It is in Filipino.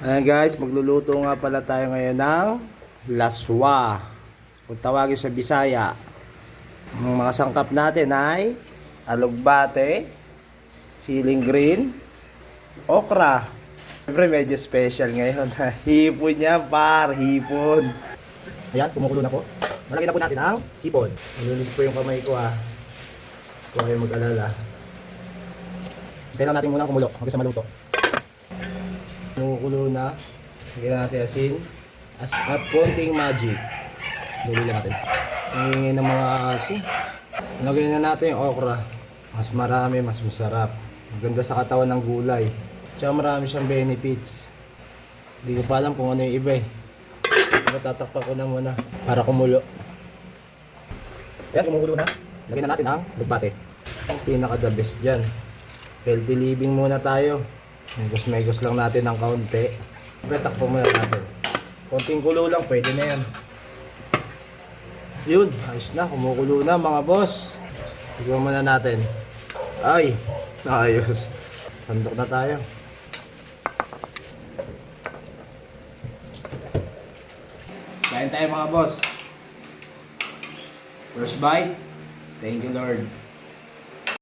Ayan guys, magluluto nga pala tayo ngayon ng laswa. Kung tawagin sa Bisaya. Ang mga sangkap natin ay alugbate, siling green, okra. Siyempre medyo special ngayon. Hipon yan par, hipon. Ayan, kumukulo na po. Malagyan na po natin ang hipon. Malulis po yung kamay ko Huwag kayong mag-alala. Hintayin lang natin muna kumulo hanggang sa maluto. Kumukulo na. Lagyan natin asin at konting magic. Lulila natin. Hingin ng mga asin. Lagyan na natin yung okra. Mas marami, mas masarap. Maganda sa katawan ng gulay. Tsaka marami siyang benefits. Hindi ko pa alam kung ano yung iba Pero tatakpan ko na muna para kumulo. Ayan, kumukulo na. Lagyan na natin ang lugbate. Ang pinaka the best dyan. Healthy living muna tayo. Megos lang natin ng kaunti. Takpo muna natin. Konting kulo lang, pwede na yan. Yun, ayos na. Kumukulo na mga boss. Tignan muna natin. Ay, ayos. Sandok na tayo. Kain tayo mga boss. First bite. Thank you Lord.